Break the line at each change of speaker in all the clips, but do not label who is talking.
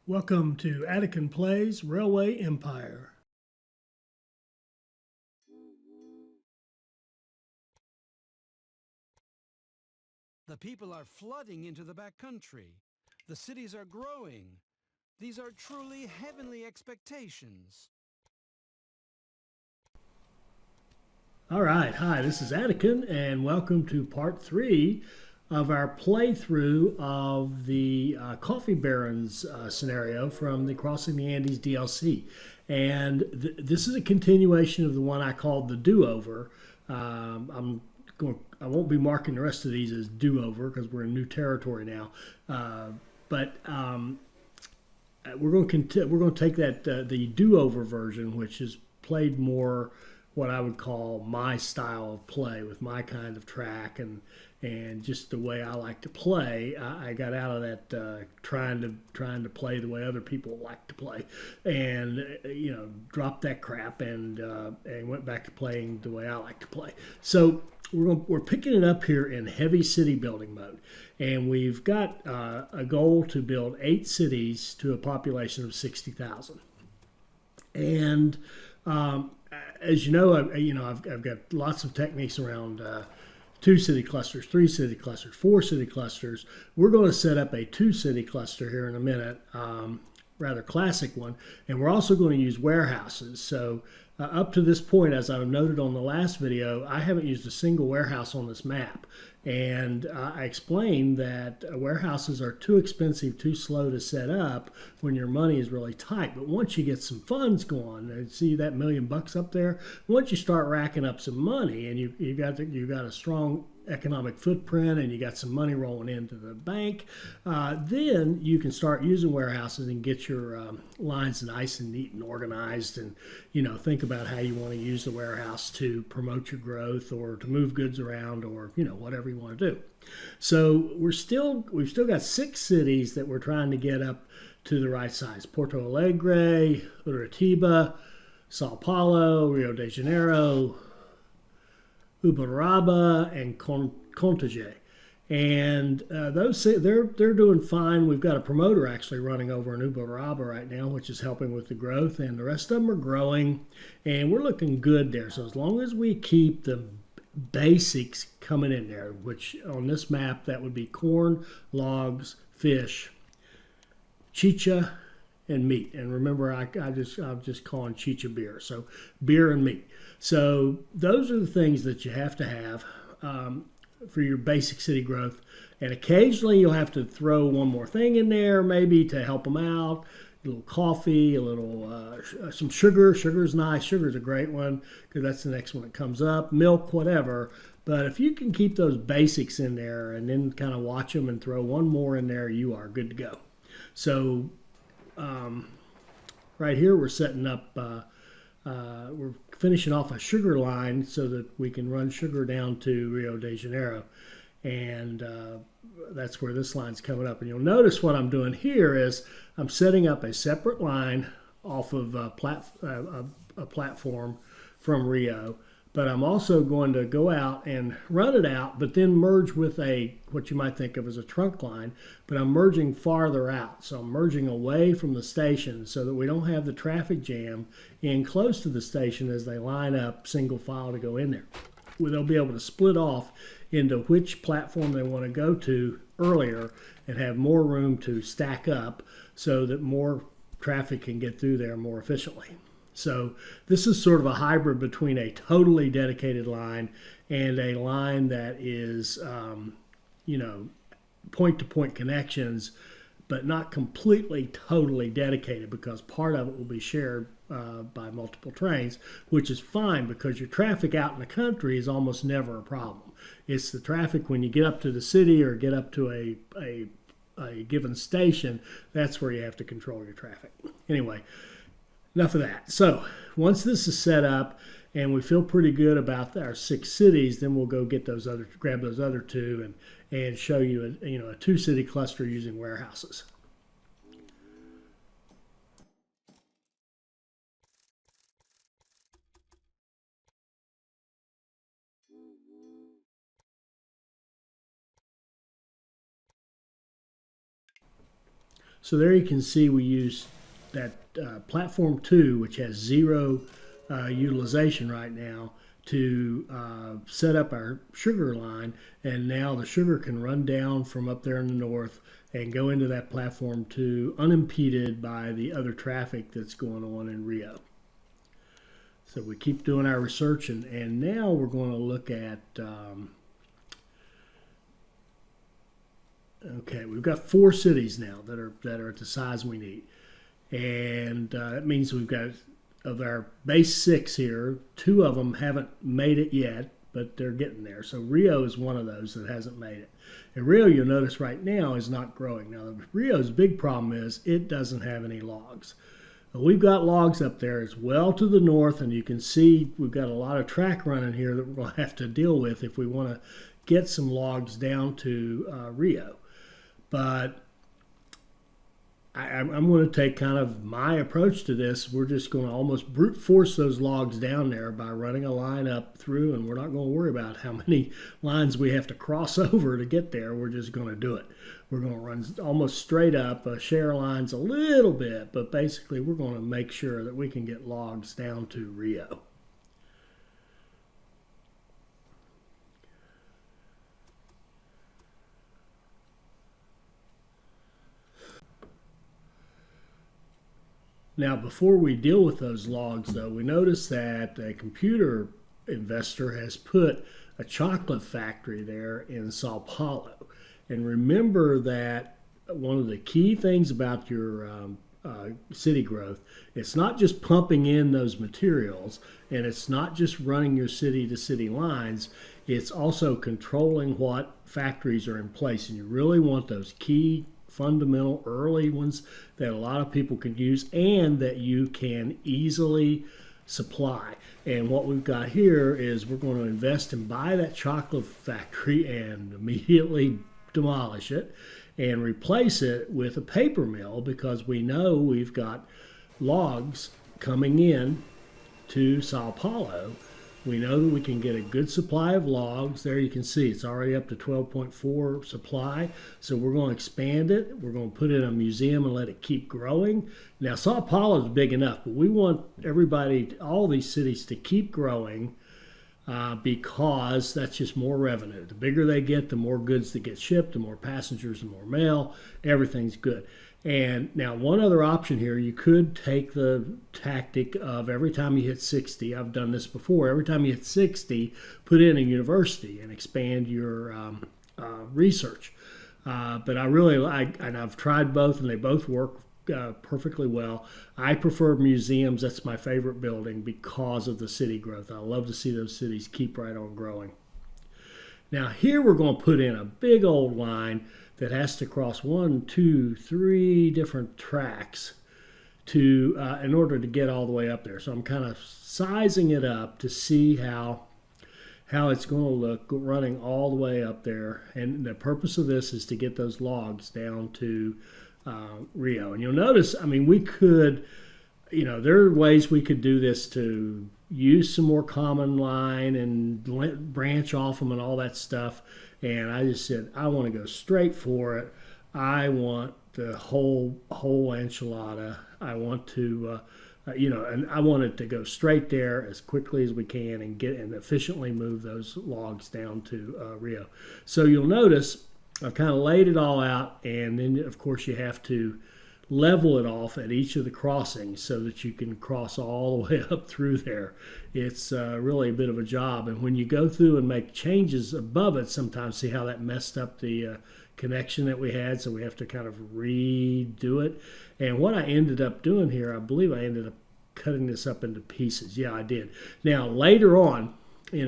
Welcome to Attican Plays Railway Empire.
The people are flooding into the back country. The cities are growing. These are truly heavenly expectations.
All right, hi, this is Attican, and welcome to part 3 of our playthrough of the Coffee Barons scenario from the Crossing the Andes DLC. And this is a continuation of the one I called the Do-Over. I won't be marking the rest of these as do-over because we're in new territory now. We're going to take that the do-over version, which is played more what I would call my style of play with my kind of track and just the way I like to play. I got out of that trying to play the way other people like to play, and dropped that crap and went back to playing the way I like to play. So we're picking it up here in heavy city building mode, and we've got a goal to build 8 cities to a population of 60,000. And as you know, I've got lots of techniques around 2 city clusters, 3 city clusters, 4 city clusters. We're going to set up a 2 city cluster here in a minute, rather classic one, and we're also going to use warehouses. So up to this point, as I noted on the last video, I haven't used a single warehouse on this map. And I explained that warehouses are too expensive, too slow to set up when your money is really tight. But once you get some funds going, see that $1,000,000 up there? Once you start racking up some money and you got a strong economic footprint and you got some money rolling into the bank, then you can start using warehouses and get your lines nice and neat and organized, and think about how you want to use the warehouse to promote your growth or to move goods around, or whatever you want to do. So we've still got 6 cities that we're trying to get up to the right size: Porto Alegre, Uritiba, Sao Paulo, Rio de Janeiro, Uberaba, and Contagem. And those they're doing fine. We've got a promoter actually running over in Uberaba right now, which is helping with the growth, and the rest of them are growing, and we're looking good there. So as long as we keep the basics coming in there, which on this map that would be corn, logs, fish, chicha, and meat. And remember, I'm just calling chicha beer. So beer and meat. So those are the things that you have to have for your basic city growth. And occasionally you'll have to throw one more thing in there, maybe to help them out. A little coffee, a little some sugar. Sugar's nice. Sugar's a great one because that's the next one that comes up. Milk, whatever. But if you can keep those basics in there and then kind of watch them and throw one more in there, you are good to go. So right here we're setting up, we're finishing off a sugar line so that we can run sugar down to Rio de Janeiro. And that's where this line's coming up. And you'll notice what I'm doing here is I'm setting up a separate line off of a platform from Rio. But I'm also going to go out and run it out, but then merge with what you might think of as a trunk line, but I'm merging farther out. So I'm merging away from the station so that we don't have the traffic jam in close to the station as they line up single file to go in there. They'll be able to split off into which platform they want to go to earlier and have more room to stack up so that more traffic can get through there more efficiently. So this is sort of a hybrid between a totally dedicated line and a line that is, point-to-point connections, but not completely totally dedicated, because part of it will be shared by multiple trains, which is fine because your traffic out in the country is almost never a problem. It's the traffic when you get up to the city or get up to a given station, that's where you have to control your traffic. Anyway, enough of that. So once this is set up and we feel pretty good about our 6 cities, then we'll go get grab those other 2 and show you a 2 city cluster using warehouses. So there you can see we use that platform 2, which has zero utilization right now, to set up our sugar line, and now the sugar can run down from up there in the north and go into that platform 2 unimpeded by the other traffic that's going on in Rio. So we keep doing our research, and now we're going to look at okay, we've got 4 cities now that are at the size we need, and that means we've got, of our base 6 here, 2 of them haven't made it yet, but they're getting there. So Rio is one of those that hasn't made it. And Rio, you'll notice right now, is not growing. Now, Rio's big problem is it doesn't have any logs. We've got logs up there as well to the north, and you can see we've got a lot of track running here that we're going to have to deal with if we want to get some logs down to Rio. But I'm going to take kind of my approach to this. We're just going to almost brute force those logs down there by running a line up through, and we're not going to worry about how many lines we have to cross over to get there. We're just going to do it. We're going to run almost straight up, share lines a little bit, but basically we're going to make sure that we can get logs down to Rio. Now, before we deal with those logs, though, we notice that a computer investor has put a chocolate factory there in Sao Paulo. And remember that one of the key things about your city growth, it's not just pumping in those materials, and it's not just running your city-to-city lines, it's also controlling what factories are in place. And you really want those key fundamental early ones that a lot of people can use and that you can easily supply. And what we've got here is we're going to invest and buy that chocolate factory and immediately demolish it and replace it with a paper mill, because we know we've got logs coming in to Sao Paulo. We know that we can get a good supply of logs. There you can see it's already up to 12.4 supply. So we're going to expand it. We're going to put it in a museum and let it keep growing. Now, Sao Paulo is big enough, but we want everybody, all these cities, to keep growing because that's just more revenue. The bigger they get, the more goods that get shipped, the more passengers, the more mail. Everything's good. And now one other option here, you could take the tactic of every time you hit 60, I've done this before, every time you hit 60, put in a university and expand your research. But I really like, and I've tried both and they both work perfectly well. I prefer museums. That's my favorite building because of the city growth. I love to see those cities keep right on growing. Now here we're going to put in a big old line that has to cross 1, 2, 3 different tracks to in order to get all the way up there. So I'm kind of sizing it up to see how it's going to look running all the way up there. And the purpose of this is to get those logs down to Rio. And you'll notice, I mean, we could, there are ways we could do this to use some more common line and branch off them and all that stuff. And I just said, I want to go straight for it. I want the whole enchilada. I want to, and I want it to go straight there as quickly as we can and get and efficiently move those logs down to Rio. So you'll notice I've kind of laid it all out, and then of course you have to level it off at each of the crossings so that you can cross all the way up through there. It's really a bit of a job, and when you go through and make changes above it, sometimes see how that messed up the connection that we had, so we have to kind of redo it. And what I ended up doing here, I believe I ended up cutting this up into pieces. Yeah, I did. Now later on in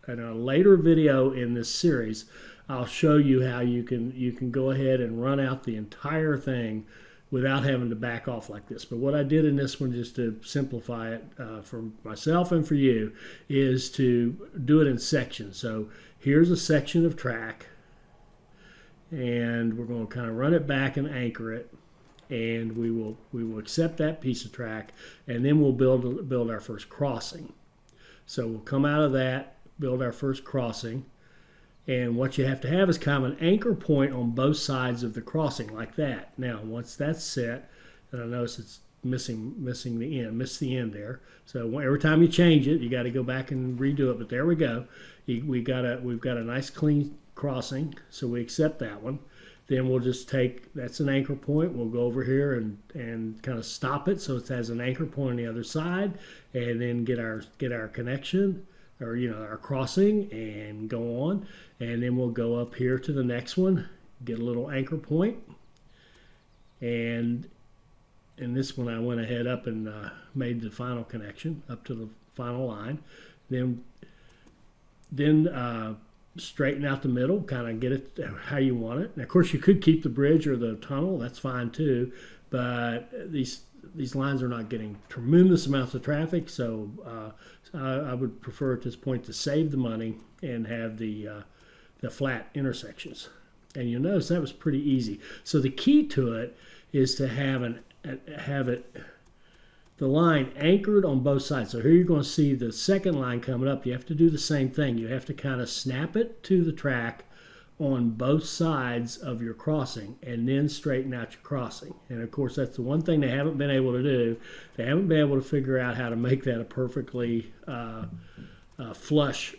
a later video in this series, I'll show you how you can go ahead and run out the entire thing without having to back off like this. But what I did in this one, just to simplify it for myself and for you, is to do it in sections. So here's a section of track, and we're going to kind of run it back and anchor it, and we will accept that piece of track, and then we'll build our first crossing. So we'll come out of that, build our first crossing. And what you have to have is kind of an anchor point on both sides of the crossing like that. Now, once that's set, and I notice it's missing missed the end there. So every time you change it, you got to go back and redo it. But there we go. We've got a nice clean crossing, so we accept that one. Then we'll just take, that's an anchor point. We'll go over here and kind of stop it so it has an anchor point on the other side, and then get our connection, or our crossing, and go on. And then we'll go up here to the next one, get a little anchor point, and in this one I went ahead up and made the final connection up to the final line. Then straighten out the middle, kind of get it how you want it. And of course, you could keep the bridge or the tunnel. That's fine too. But these lines are not getting tremendous amounts of traffic, so I would prefer at this point to save the money and have the flat intersections. And you'll notice that was pretty easy. So the key to it is to have the line anchored on both sides. So here you're going to see the second line coming up. You have to do the same thing. You have to kind of snap it to the track on both sides of your crossing, and then straighten out your crossing. And of course, that's the one thing they haven't been able to do. They haven't been able to figure out how to make that a perfectly flush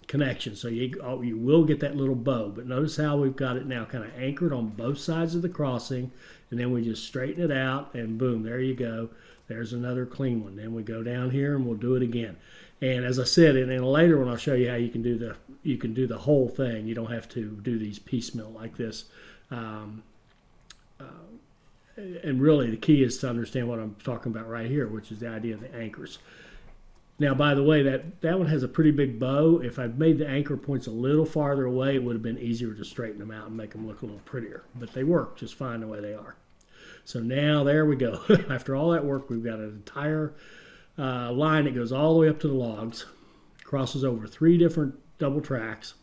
connection. So you will get that little bow. But notice how we've got it now kind of anchored on both sides of the crossing, and then we just straighten it out, and boom, there you go. There's another clean one. Then we go down here and we'll do it again. And as I said, in a later one, I'll show you how you can do the whole thing. You don't have to do these piecemeal like this. And really, the key is to understand what I'm talking about right here, which is the idea of the anchors. Now, by the way, that one has a pretty big bow. If I'd made the anchor points a little farther away, it would have been easier to straighten them out and make them look a little prettier. But they work just fine the way they are. So now there we go. After all that work, we've got an entire line that goes all the way up to the logs, crosses over 3 different double tracks.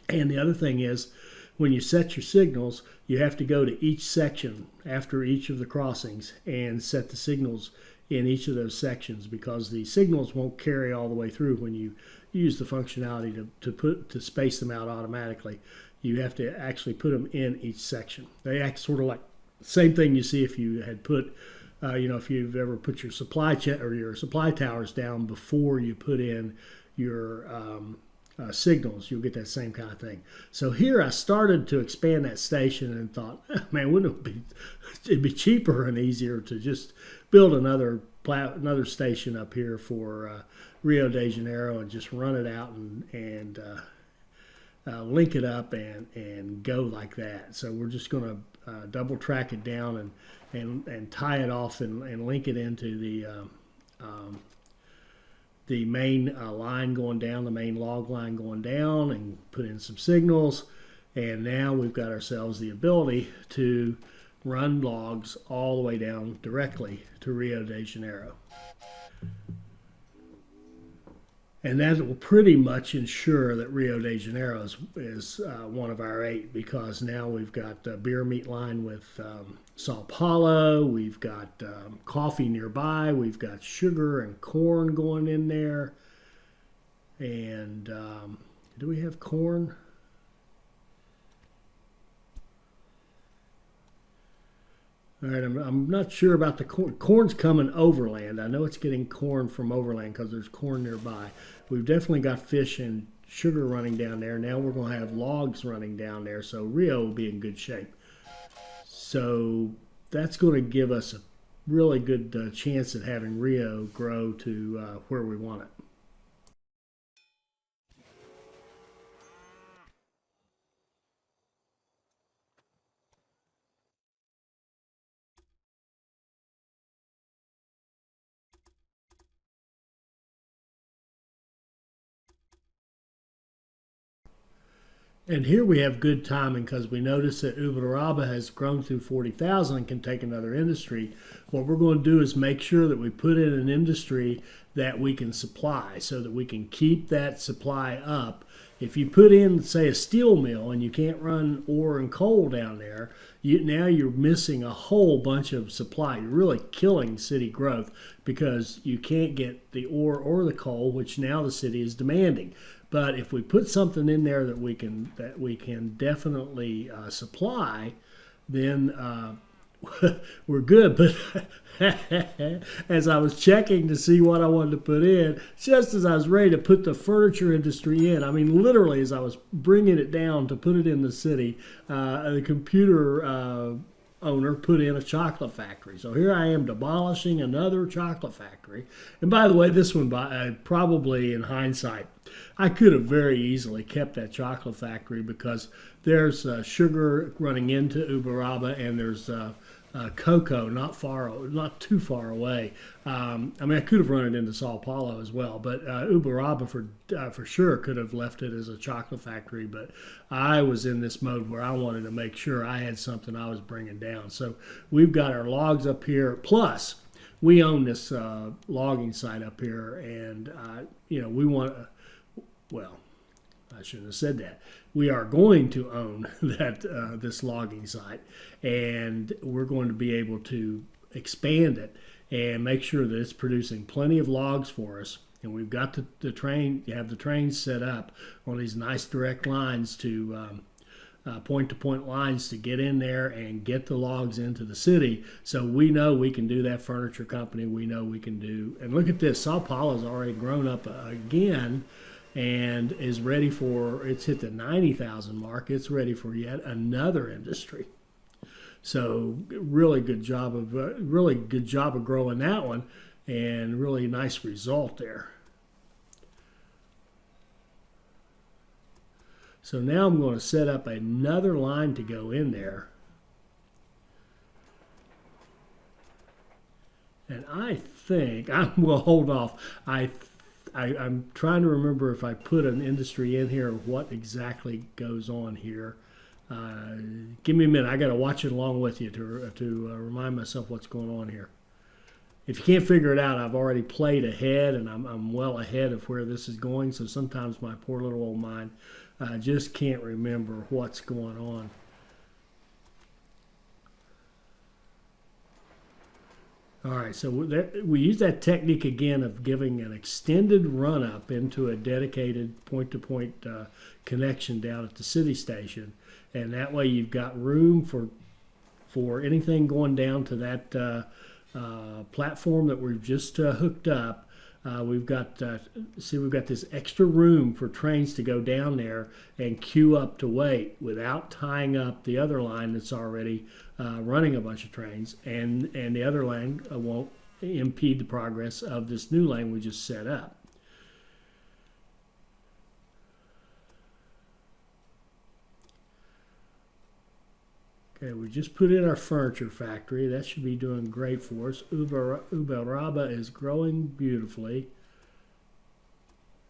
And the other thing is, when you set your signals, you have to go to each section after each of the crossings and set the signals in each of those sections, because the signals won't carry all the way through when you use the functionality to space them out automatically. You have to actually put them in each section. They act sort of like same thing you see if you had put, if you've ever put your supply towers down before you put in your signals, you'll get that same kind of thing. So here I started to expand that station and thought, man, wouldn't it'd be cheaper and easier to just build another station up here for Rio de Janeiro and just run it out and link it up and go like that. So we're just going to double track it down and tie it off and link it into the main line going down, the main log line going down, and put in some signals. And now we've got ourselves the ability to run logs all the way down directly to Rio de Janeiro. And that will pretty much ensure that Rio de Janeiro is one of our 8, because now we've got a beer meat line with Sao Paulo, we've got coffee nearby, we've got sugar and corn going in there. And do we have corn? All right, I'm not sure about the corn. Corn's coming overland. I know it's getting corn from overland because there's corn nearby. We've definitely got fish and sugar running down there. Now we're going to have logs running down there, so Rio will be in good shape. So that's going to give us a really good chance at having Rio grow to where we want it. And here we have good timing because we notice that Uberaba has grown through 40,000 and can take another industry. What we're going to do is make sure that we put in an industry that we can supply so that we can keep that supply up. If you put in, say, a steel mill and you can't run ore and coal down there, now you're missing a whole bunch of supply. You're really killing city growth because you can't get the ore or the coal, which now the city is demanding. But if we put something in there that we can definitely supply, then we're good. But as I was checking to see what I wanted to put in, just as I was ready to put the furniture industry in, I mean, literally as I was bringing it down to put it in the city, the computer owner put in a chocolate factory. So here I am demolishing another chocolate factory. And by the way, this one, probably in hindsight, I could have very easily kept that chocolate factory because there's sugar running into Uberaba, and there's cocoa not too far away. I mean, I could have run it into Sao Paulo as well, but Uberaba for sure could have left it as a chocolate factory. But I was in this mode where I wanted to make sure I had something I was bringing down. So we've got our logs up here. Plus, we own this logging site up here, and we want. Well, I shouldn't have said that. We are going to own this logging site, and we're going to be able to expand it and make sure that it's producing plenty of logs for us. And we've got the trains set up on these nice direct lines to point-to-point lines to get in there and get the logs into the city. So we know we can do that furniture company. We know we can do. And look at this. Sao Paulo's already grown up again, and is ready for, it's hit the 90,000 mark. It's ready for yet another industry. So really good job of growing that one, and really nice result there. So now I'm going to set up another line to go in there. And I think, we'll hold off. I'm trying to remember if I put an industry in here, what exactly goes on here. Give me a minute. I got to watch it along with you to remind myself what's going on here. If you can't figure it out, I've already played ahead, and I'm well ahead of where this is going. So sometimes my poor little old mind just can't remember what's going on. All right, so we use that technique again of giving an extended run-up into a dedicated point-to-point connection down at the city station, and that way you've got room for anything going down to that platform that we've just hooked up. We've got this extra room for trains to go down there and queue up to wait without tying up the other line that's already running a bunch of trains, and the other lane won't impede the progress of this new lane we just set up. Okay, we just put in our furniture factory. That should be doing great for us. Uberaba is growing beautifully.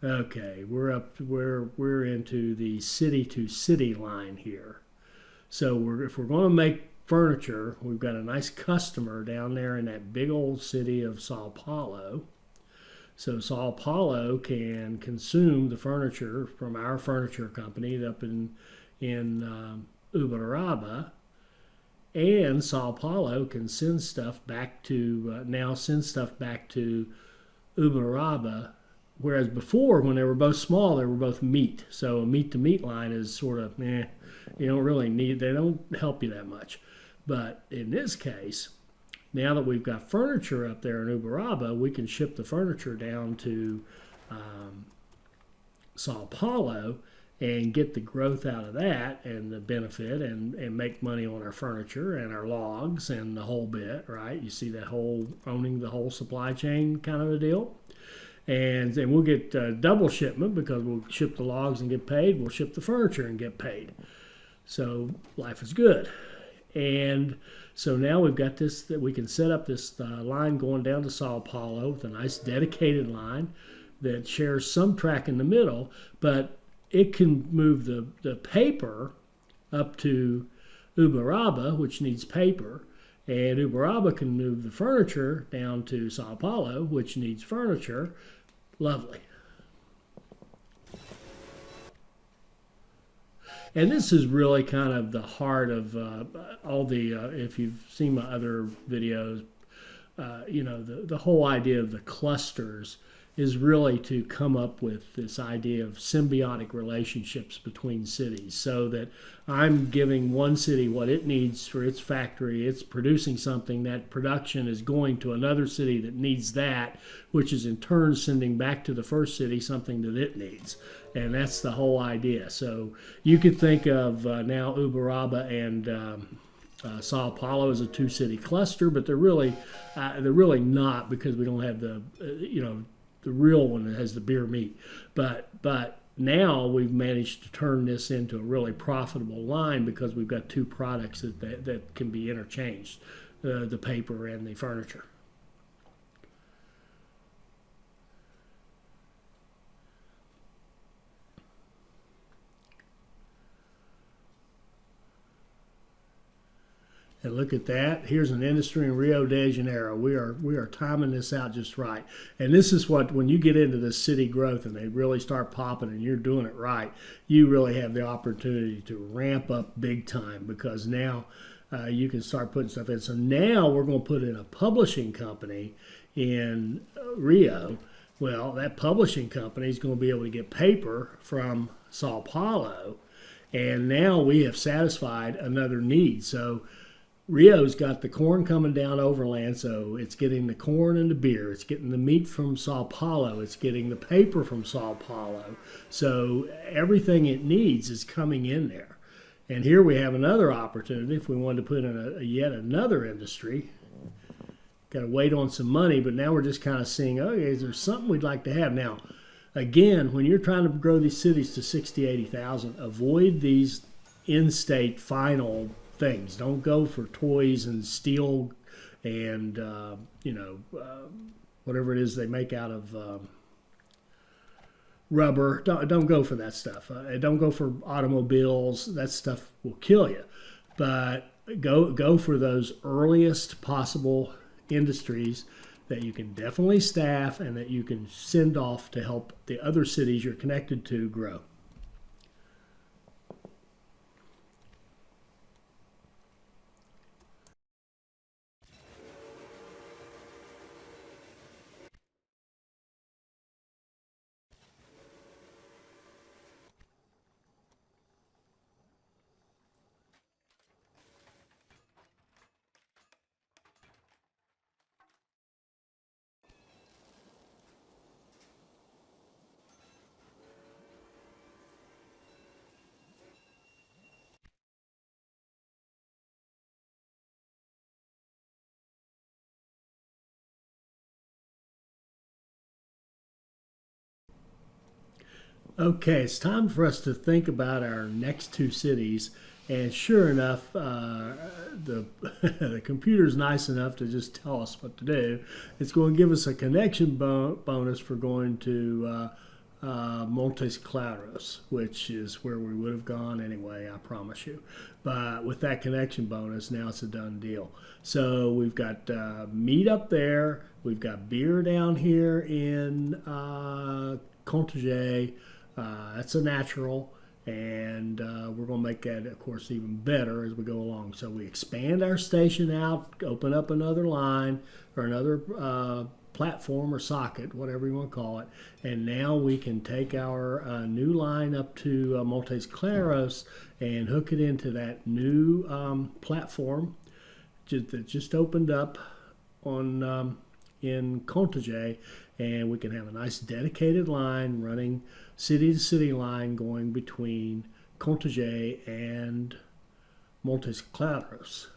Okay, we're into the city to city line here. So if we're going to make furniture, we've got a nice customer down there in that big old city of Sao Paulo. So Sao Paulo can consume the furniture from our furniture company up in Uberaba. And Sao Paulo can send stuff back to Uberaba, whereas before, when they were both small, they were both meat. So a meat-to-meat line is sort of, they don't help you that much. But in this case, now that we've got furniture up there in Uberaba, we can ship the furniture down to Sao Paulo and get the growth out of that and the benefit, and make money on our furniture and our logs and the whole bit, right? You see that whole owning the whole supply chain kind of a deal. And then we'll get double shipment because we'll ship the logs and get paid. We'll ship the furniture and get paid. So life is good. And so now we've got this, that we can set up this line going down to Sao Paulo with a nice dedicated line that shares some track in the middle, but it can move the paper up to Uberaba, which needs paper, and Uberaba can move the furniture down to Sao Paulo, which needs furniture. Lovely. And this is really kind of the heart of all the, if you've seen my other videos, the whole idea of the clusters is really to come up with this idea of symbiotic relationships between cities, so that I'm giving one city what it needs for its factory. It's producing something. That production is going to another city that needs that, which is in turn sending back to the first city something that it needs. And that's the whole idea. So you could think of now Uberaba and Sao Paulo as a two-city cluster, but they're really not, because we don't have the the real one that has the beer meat. But now we've managed to turn this into a really profitable line, because we've got two products that can be interchanged, the paper and the furniture. And look at that. Here's an industry in Rio de Janeiro. We are timing this out just right. And this is what, when you get into the city growth and they really start popping and you're doing it right, you really have the opportunity to ramp up big time, because now you can start putting stuff in. So now we're going to put in a publishing company in Rio. Well, that publishing company is going to be able to get paper from Sao Paulo. And now we have satisfied another need. So Rio's got the corn coming down overland, so it's getting the corn and the beer. It's getting the meat from Sao Paulo. It's getting the paper from Sao Paulo. So everything it needs is coming in there. And here we have another opportunity. If we wanted to put in yet another industry, got to wait on some money, but now we're just kind of seeing, okay, is there something we'd like to have? Now, again, when you're trying to grow these cities to 60, 80,000, avoid these in-state final things. Don't go for toys and steel and whatever it is they make out of rubber. Don't go for that stuff. Don't go for automobiles. That stuff will kill you. But go for those earliest possible industries that you can definitely staff and that you can send off to help the other cities you're connected to grow. Okay, it's time for us to think about our next two cities. And sure enough, the the computer's nice enough to just tell us what to do. It's going to give us a connection bonus for going to Montes Claros, which is where we would have gone anyway, I promise you. But with that connection bonus, now it's a done deal. So we've got meat up there. We've got beer down here in Contagé. That's a natural, and we're going to make that, of course, even better as we go along. So we expand our station out, open up another line or another platform or socket, whatever you want to call it, and now we can take our new line up to Montes Claros and hook it into that new platform that just opened up on in Contagé, and we can have a nice dedicated line running city to city line going between Contagé and Montes Claros.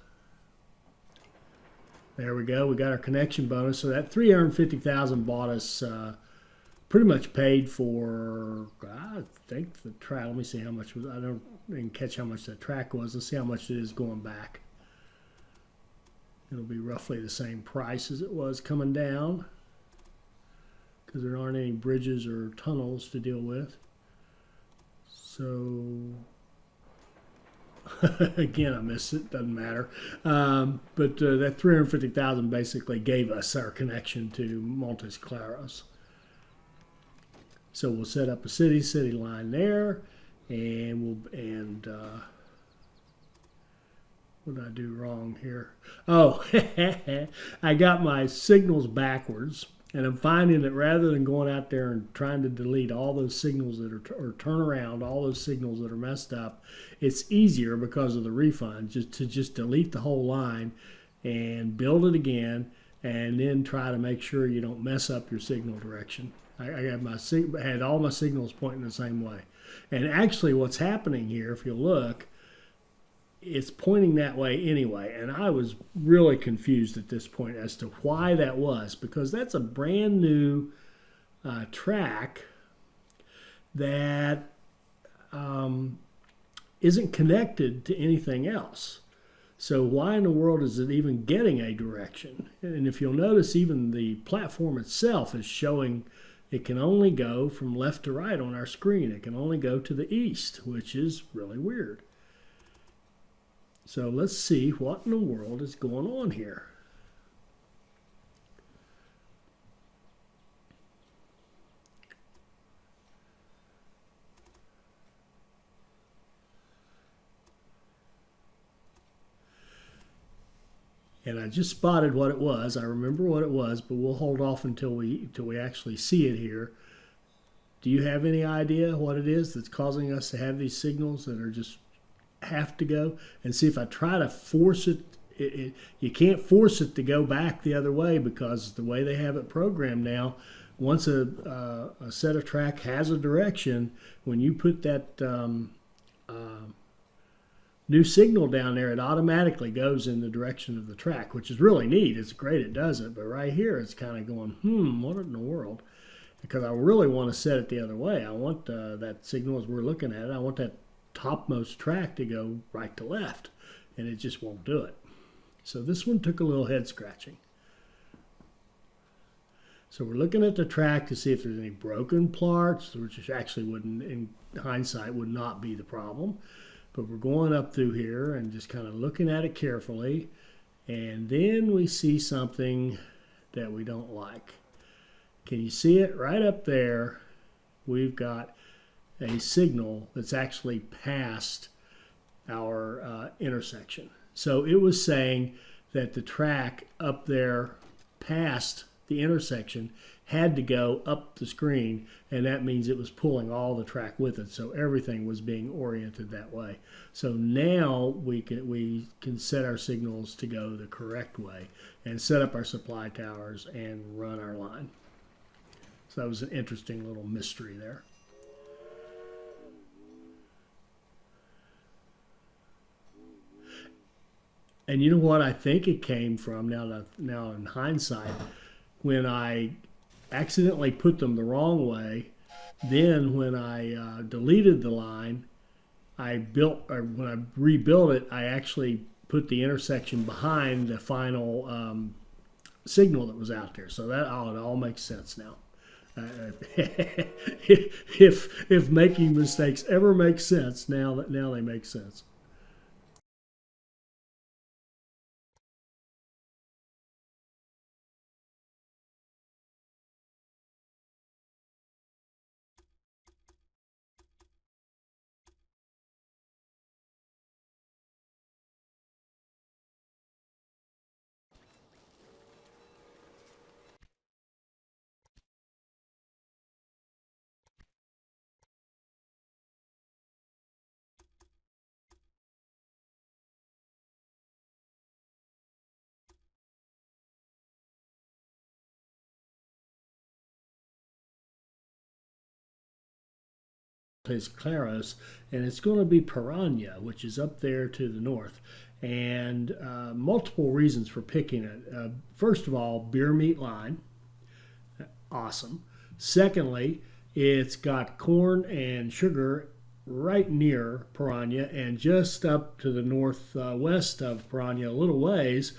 There we go. We got our connection bonus. So that $350,000 bought us pretty much paid for, I think, the track. Let me see how much was. I didn't catch how much that track was. Let's see how much it is going back. It'll be roughly the same price as it was coming down, because there aren't any bridges or tunnels to deal with. So again, I missed it. Doesn't matter. But that $350,000 basically gave us our connection to Montes Claros. So we'll set up a city line there, and what did I do wrong here? Oh, I got my signals backwards. And I'm finding that rather than going out there and trying to delete all those signals that are, or turn around all those signals that are messed up, it's easier because of the refund just delete the whole line and build it again, and then try to make sure you don't mess up your signal direction. I had all my signals pointing the same way. And actually what's happening here, if you look, it's pointing that way anyway. And I was really confused at this point as to why that was, because that's a brand new track that isn't connected to anything else. So why in the world is it even getting a direction? And if you'll notice, even the platform itself is showing it can only go from left to right on our screen. It can only go to the east, which is really weird. So let's see what in the world is going on here. And I just spotted what it was. I remember what it was, but we'll hold off until we actually see it here. Do you have any idea what it is that's causing us to have these signals that are just have to go? And see, if I try to force it, you can't force it to go back the other way, because the way they have it programmed now, once a set of track has a direction, when you put that new signal down there, it automatically goes in the direction of the track, which is really neat. It's great it does it, but right here it's kind of going, what in the world? Because I really want to set it the other way. I want that signal, as we're looking at it, I want that topmost track to go right to left, and it just won't do it. So this one took a little head scratching. So we're looking at the track to see if there's any broken parts, which actually wouldn't, in hindsight, would not be the problem. But we're going up through here and just kind of looking at it carefully, and then we see something that we don't like. Can you see it? Right up there, we've got a signal that's actually past our intersection. So it was saying that the track up there past the intersection had to go up the screen, and that means it was pulling all the track with it. So everything was being oriented that way. So now we can set our signals to go the correct way and set up our supply towers and run our line. So that was an interesting little mystery there. And you know what I think it came from, now in hindsight, when I accidentally put them the wrong way, then when I deleted the line, when I rebuilt it, I actually put the intersection behind the final signal that was out there. So that it all makes sense now. If making mistakes ever make sense, now they make sense. Is Claros, and it's going to be Piranha, which is up there to the north, and multiple reasons for picking it. First of all, beer meat line, awesome. Secondly, it's got corn and sugar right near Piranha, and just up to the northwest of Piranha a little ways,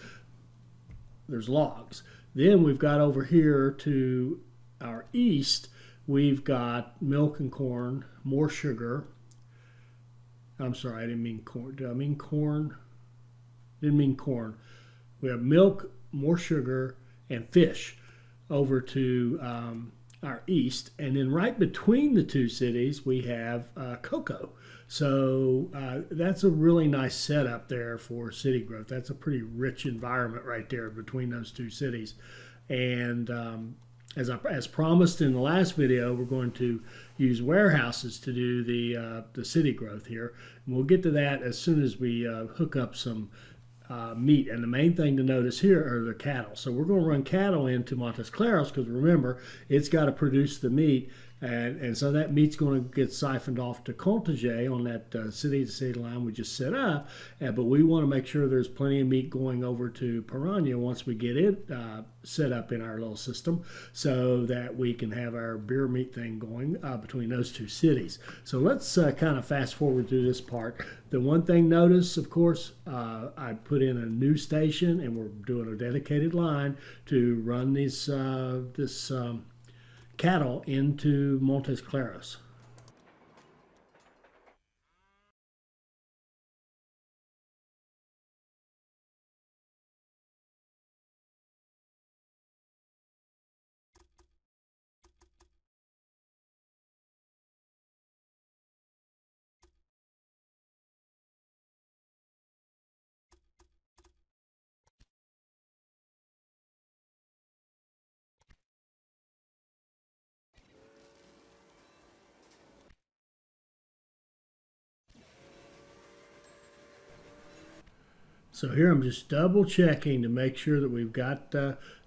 there's logs. Then we've got over here to our east, we've got milk and corn, more sugar. I'm sorry, I didn't mean corn. Did I mean corn? Didn't mean corn. We have milk, more sugar, and fish over to our east. And then right between the two cities, we have cocoa. So that's a really nice setup there for city growth. That's a pretty rich environment right there between those two cities. And as promised in the last video, we're going to use warehouses to do the city growth here. And we'll get to that as soon as we hook up some meat. And the main thing to notice here are the cattle. So we're going to run cattle into Montes Claros because remember, it's got to produce the meat. And so that meat's going to get siphoned off to Contagé on that city-to-city line we just set up. But we want to make sure there's plenty of meat going over to Piranha once we get it set up in our little system so that we can have our beer meat thing going between those two cities. So let's kind of fast forward through this part. The one thing notice, of course, I put in a new station and we're doing a dedicated line to run this cattle into Montes Claros. So here I'm just double checking to make sure that we've got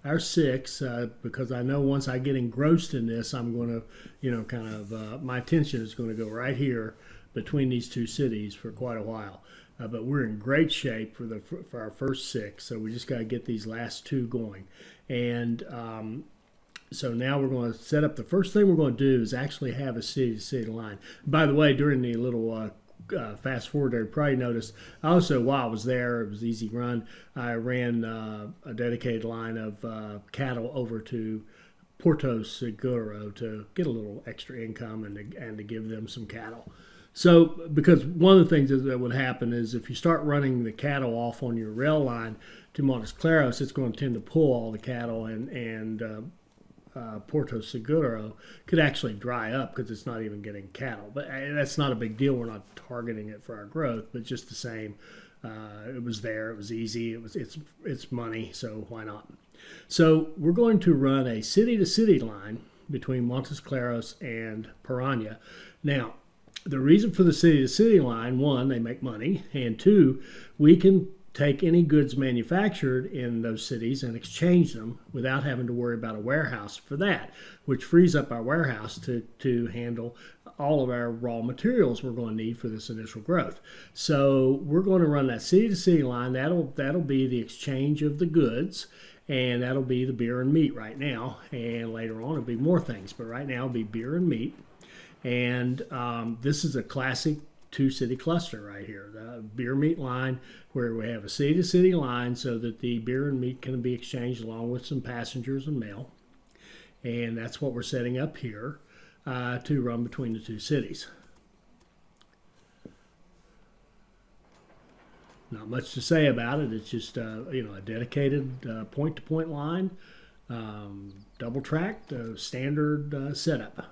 our 6 because I know once I get engrossed in this, I'm going to, my attention is going to go right here between these two cities for quite a while. But we're in great shape for our first 6, so we just got to get these last 2 going. And so now we're going to set up, the first thing we're going to do is actually have a city-to-city line. By the way, during the little fast forward there, you probably noticed also while I was there, it was easy run, I ran a dedicated line of cattle over to Porto Seguro to get a little extra income and to give them some cattle. So because one of the things that would happen is if you start running the cattle off on your rail line to Montes Claros, it's going to tend to pull all the cattle and Porto Seguro could actually dry up because it's not even getting cattle. But that's not a big deal. We're not targeting it for our growth, but just the same, it was there. It was easy. It's money, so why not? So we're going to run a city-to-city line between Montes Claros and Piranha. Now, the reason for the city-to-city line, 1, they make money, and 2, we can take any goods manufactured in those cities and exchange them without having to worry about a warehouse for that, which frees up our warehouse to handle all of our raw materials we're going to need for this initial growth. So we're going to run that city-to-city line. That'll be the exchange of the goods, and that'll be the beer and meat right now. And later on, it'll be more things, but right now it'll be beer and meat. And this is a classic 2-city cluster right here, the beer meat line, where we have a city-to-city line so that the beer and meat can be exchanged along with some passengers and mail. And that's what we're setting up here to run between the 2 cities. Not much to say about it. It's just a dedicated point-to-point line, double-tracked, standard setup.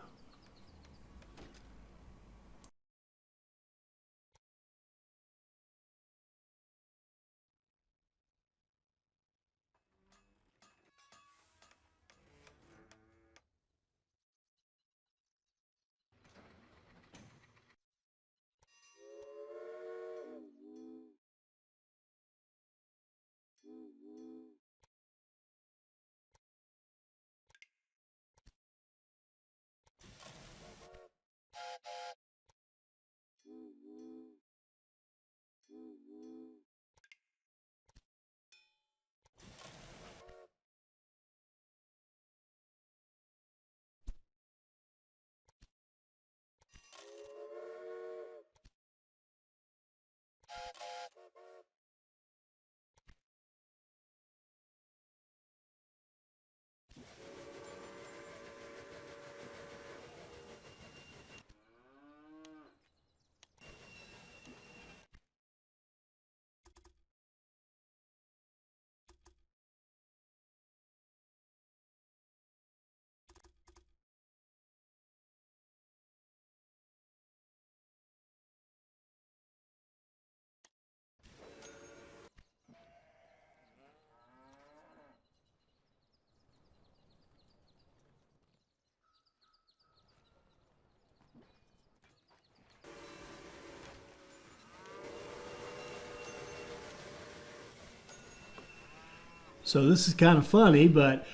So this is kind of funny, but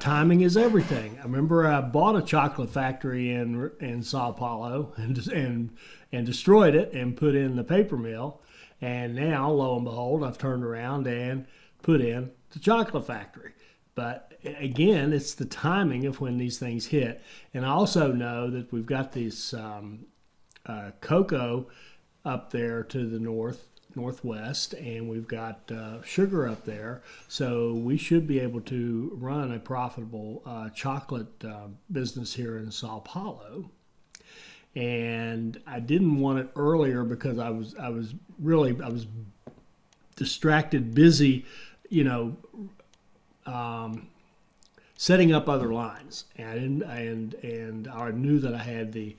timing is everything. I remember I bought a chocolate factory in Sao Paulo and destroyed it and put in the paper mill. And now, lo and behold, I've turned around and put in the chocolate factory. But again, it's the timing of when these things hit. And I also know that we've got this cocoa up there to the northwest, and we've got sugar up there, so we should be able to run a profitable chocolate business here in Sao Paulo. And I didn't want it earlier because I was distracted, busy, you know, setting up other lines, and I knew that I had the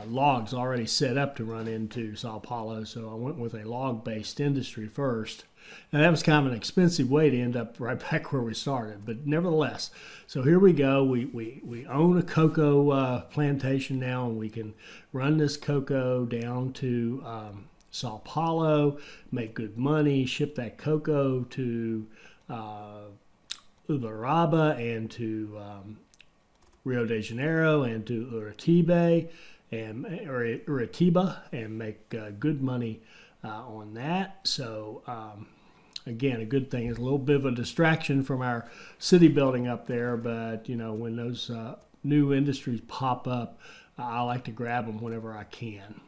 logs already set up to run into Sao Paulo, so I went with a log-based industry first. Now that was kind of an expensive way to end up right back where we started, but nevertheless, so here we go. We own a cocoa plantation now, and we can run this cocoa down to Sao Paulo, make good money, ship that cocoa to Uberaba and to Rio de Janeiro and to Uritiba and make good money on that. So again, a good thing. It's a little bit of a distraction from our city building up there, but you know, when those new industries pop up, I like to grab them whenever I can.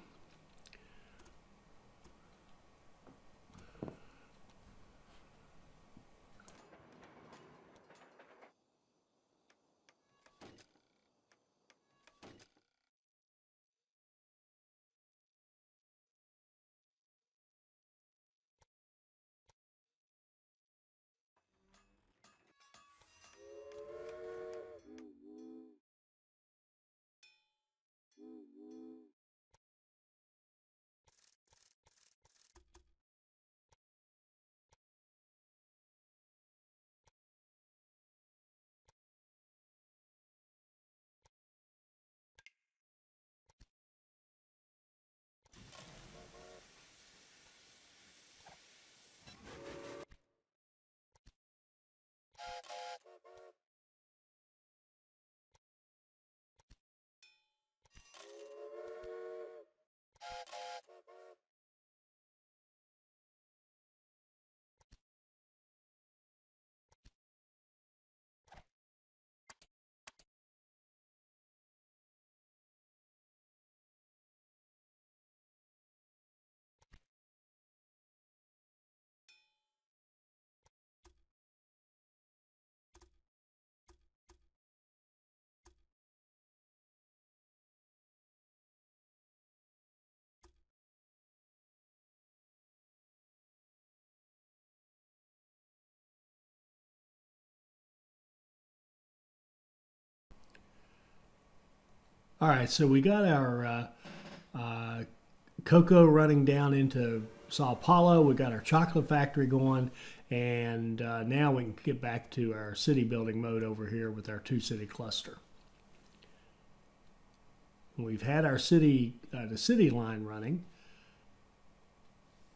All right, so we got our cocoa running down into Sao Paulo. We got our chocolate factory going, and now we can get back to our city building mode over here with our two-city cluster. We've had our the city line running,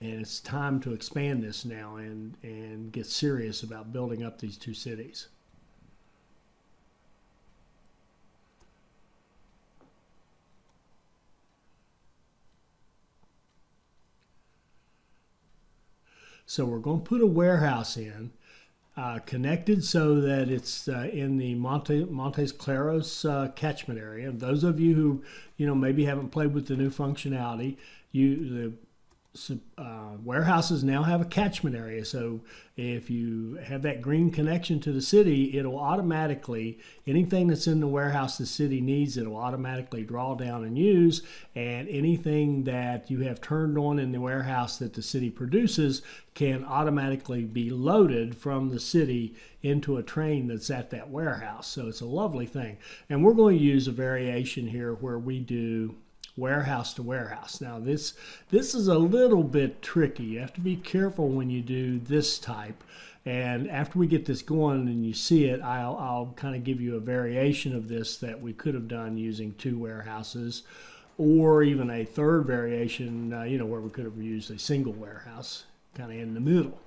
and it's time to expand this now and get serious about building up these two cities. So we're going to put a warehouse in, connected so that it's in the Montes Claros catchment area. Those of you who maybe haven't played with the new functionality, the warehouses now have a catchment area. So if you have that green connection to the city, it'll automatically, anything that's in the warehouse the city needs, it'll automatically draw down and use. And anything that you have turned on in the warehouse that the city produces can automatically be loaded from the city into a train that's at that warehouse. So it's a lovely thing. And we're going to use a variation here where we do warehouse to warehouse. Now this is a little bit tricky. You have to be careful when you do this type. And after we get this going and you see it, I'll kind of give you a variation of this that we could have done using two warehouses, or even a third variation, where we could have used a single warehouse kind of in the middle.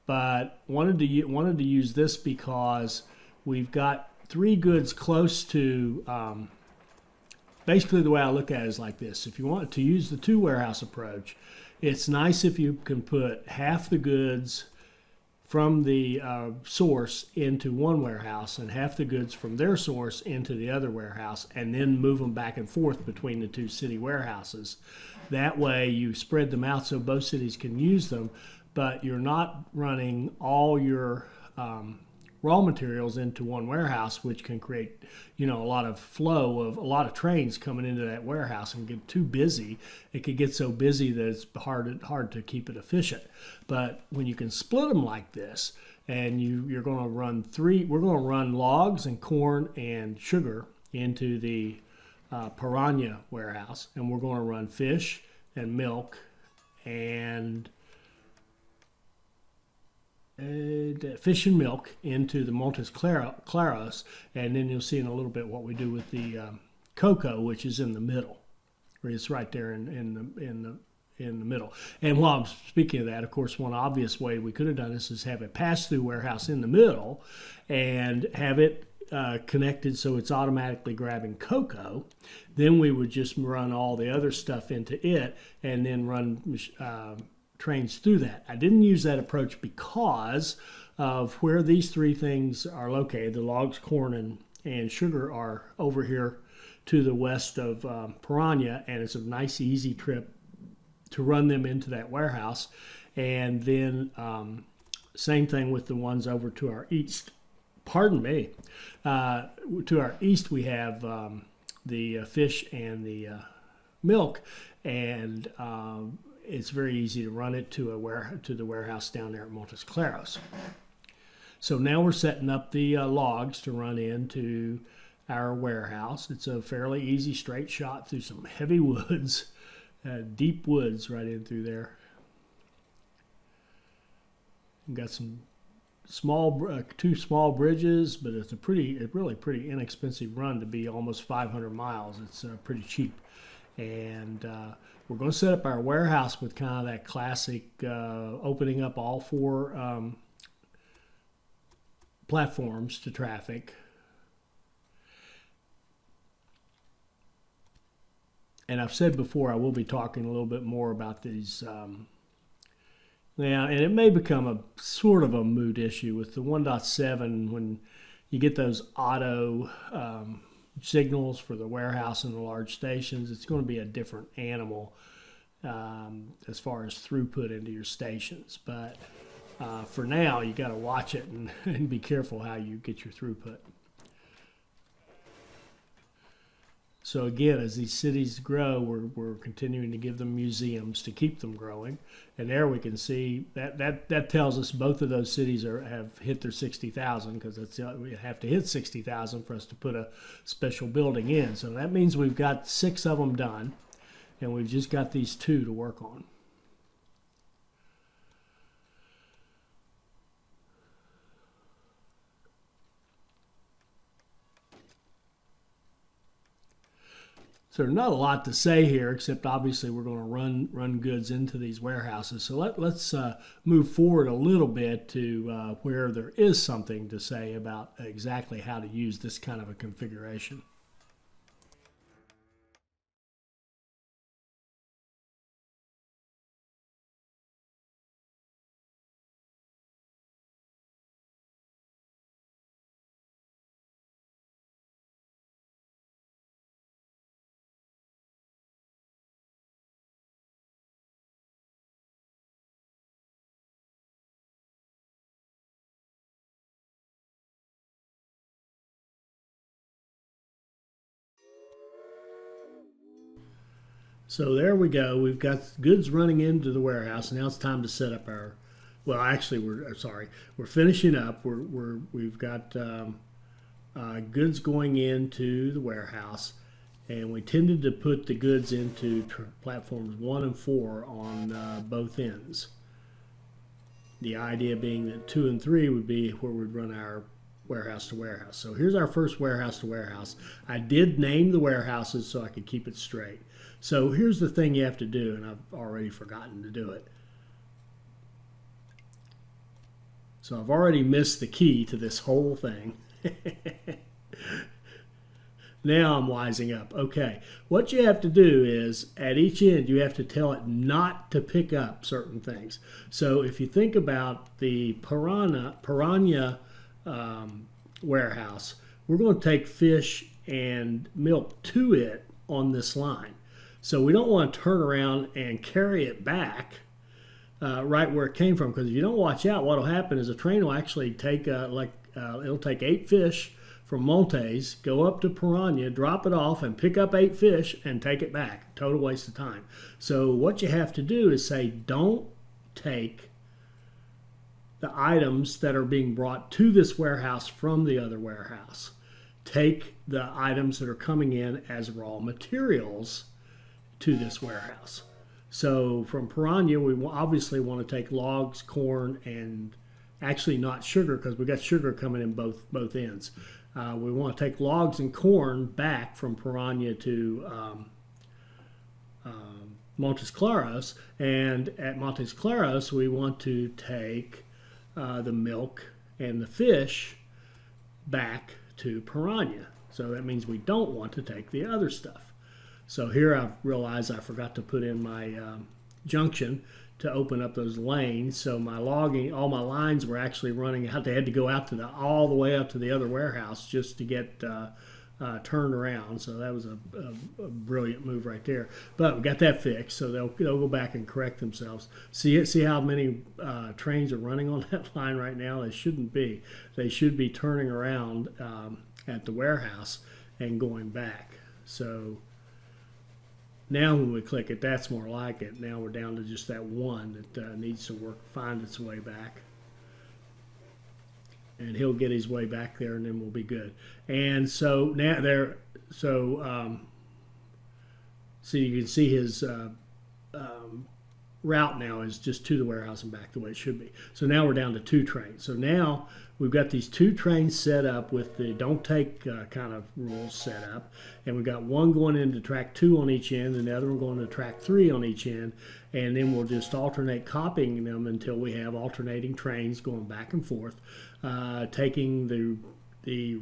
but wanted to use this because we've got three goods close to. Basically, the way I look at it is like this: if you want to use the two warehouse approach, it's nice if you can put half the goods from the source into one warehouse and half the goods from their source into the other warehouse, and then move them back and forth between the two city warehouses. That way you spread them out so both cities can use them, but you're not running all your raw materials into one warehouse, which can create, a lot of flow of a lot of trains coming into that warehouse and get too busy. It could get so busy that it's hard to keep it efficient. But when you can split them like this, and you're going to run we're going to run logs and corn and sugar into the Piranha warehouse, and we're going to run fish and milk and fish and milk into the Montes Claros, and then you'll see in a little bit what we do with the cocoa, which is in the middle. It's right there in the middle. And while I'm speaking of that, of course, one obvious way we could have done this is have a pass-through warehouse in the middle and have it connected so it's automatically grabbing cocoa. Then we would just run all the other stuff into it and then run trains through that. I didn't use that approach because of where these three things are located. The logs, corn, and sugar are over here to the west of Piranha, and it's a nice, easy trip to run them into that warehouse. And then same thing with the ones over to our east. Pardon me. To our east, we have the fish and the milk, and it's very easy to run it to the warehouse down there at Montes Claros. So now we're setting up the logs to run into our warehouse. It's a fairly easy straight shot through some heavy woods, deep woods right in through there. We've got some two small bridges, but it's a really pretty inexpensive run to be almost 500 miles. It's pretty cheap. And we're going to set up our warehouse with kind of that classic opening up all four platforms to traffic. And I've said before, I will be talking a little bit more about these. And it may become a sort of a moot issue with the 1.7 when you get those auto signals for the warehouse and the large stations. It's going to be a different animal as far as throughput into your stations. But for now, you got to watch it and be careful how you get your throughput. So again, as these cities grow, we're continuing to give them museums to keep them growing. And there we can see that tells us both of those cities have hit their 60,000, because we have to hit 60,000 for us to put a special building in. So that means we've got 6 of them done, and we've just got these 2 to work on. So there's not a lot to say here, except obviously we're going to run goods into these warehouses. So let's move forward a little bit to where there is something to say about exactly how to use this kind of a configuration. So there we go. We've got goods running into the warehouse. Now it's time to set up our. Well, actually, we're finishing up. We've got goods going into the warehouse, and we tended to put the goods into platforms 1 and 4 on both ends. The idea being that 2 and 3 would be where we'd run our warehouse to warehouse. So here's our first warehouse to warehouse. I did name the warehouses so I could keep it straight. So here's the thing you have to do, and I've already forgotten to do it. So I've already missed the key to this whole thing. Now I'm wising up. Okay, what you have to do is at each end you have to tell it not to pick up certain things. So if you think about the piranha warehouse, we're going to take fish and milk to it on this line. So we don't want to turn around and carry it back right where it came from, because if you don't watch out, what will happen is the train will actually take it'll take 8 fish from Montes, go up to Piranha, drop it off, and pick up 8 fish and take it back. Total waste of time. So what you have to do is say, don't take the items that are being brought to this warehouse from the other warehouse. Take the items that are coming in as raw materials to this warehouse. So from Piranha, we obviously want to take logs, corn, and actually not sugar, because we got sugar coming in both ends. We want to take logs and corn back from Piranha to Montes Claros, and at Montes Claros we want to take the milk and the fish back to Piranha. So that means we don't want to take the other stuff. So here I've realized I forgot to put in my junction to open up those lanes. So my logging, all my lines were actually running out. They had to go out to all the way up to the other warehouse just to get turned around. So that was a brilliant move right there. But we got that fixed, so they'll go back and correct themselves. See how many trains are running on that line right now? They shouldn't be. They should be turning around at the warehouse and going back. So now when we click it, that's more like it. Now we're down to just that one that needs to find its way back. And he'll get his way back there, and then we'll be good. And so now so you can see his route now is just to the warehouse and back the way it should be. So now we're down to 2 trains. So now we've got these 2 trains set up with the don't take kind of rules set up, and we've got one going into track 2 on each end, and the other one going to track 3 on each end, and then we'll just alternate copying them until we have alternating trains going back and forth, taking the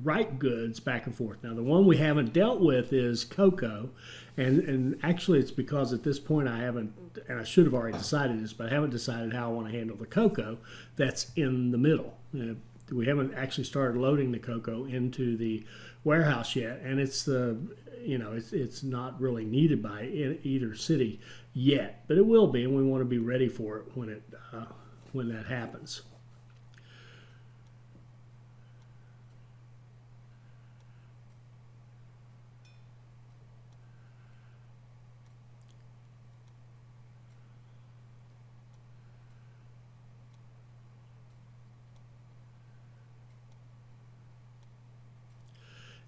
right goods back and forth. Now the one we haven't dealt with is cocoa, and actually it's because at this point I haven't, and I should have already decided this, but I haven't decided how I want to handle the cocoa that's in the middle. We haven't actually started loading the cocoa into the warehouse yet, and it's not really needed by either city yet, but it will be, and we want to be ready for it when that happens.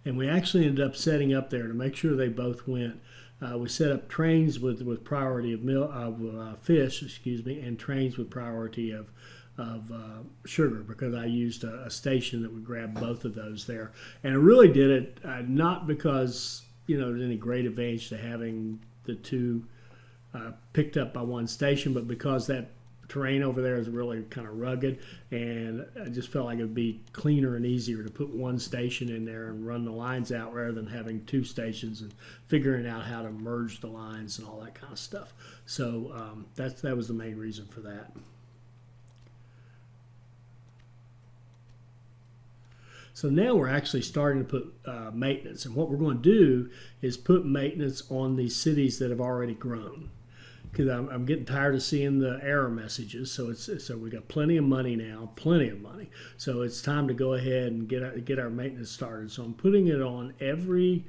And we actually ended up setting up there to make sure they both went. We set up trains with priority of fish, and trains with priority of sugar, because I used a station that would grab both of those there. And I really did it not because there's any great advantage to having the 2 picked up by one station, but because that terrain over there is really kind of rugged, and I just felt like it would be cleaner and easier to put one station in there and run the lines out rather than having 2 stations and figuring out how to merge the lines and all that kind of stuff. So that was the main reason for that. So now we're actually starting to put maintenance, and what we're going to do is put maintenance on these cities that have already grown, because I'm getting tired of seeing the error messages. So we got plenty of money now, So it's time to go ahead and get our maintenance started. So I'm putting it on every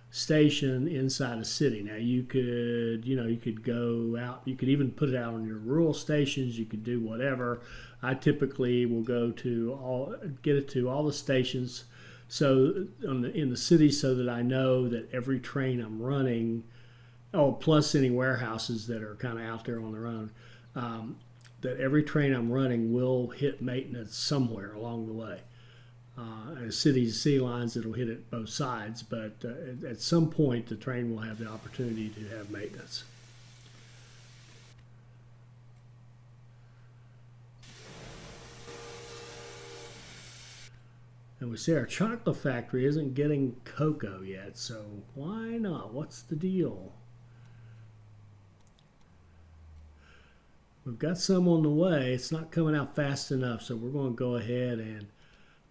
station inside a city. Now you could go out. You could even put it out on your rural stations. You could do whatever. I typically will get it to all the stations, so in the city, so that I know that every train I'm running. Oh, plus any warehouses that are kind of out there on their own, that every train I'm running will hit maintenance somewhere along the way. And city to city lines, it'll hit it both sides, but at some point the train will have the opportunity to have maintenance. And we see our chocolate factory isn't getting cocoa yet, so why not? What's the deal? We've got some on the way. It's not coming out fast enough, so we're going to go ahead and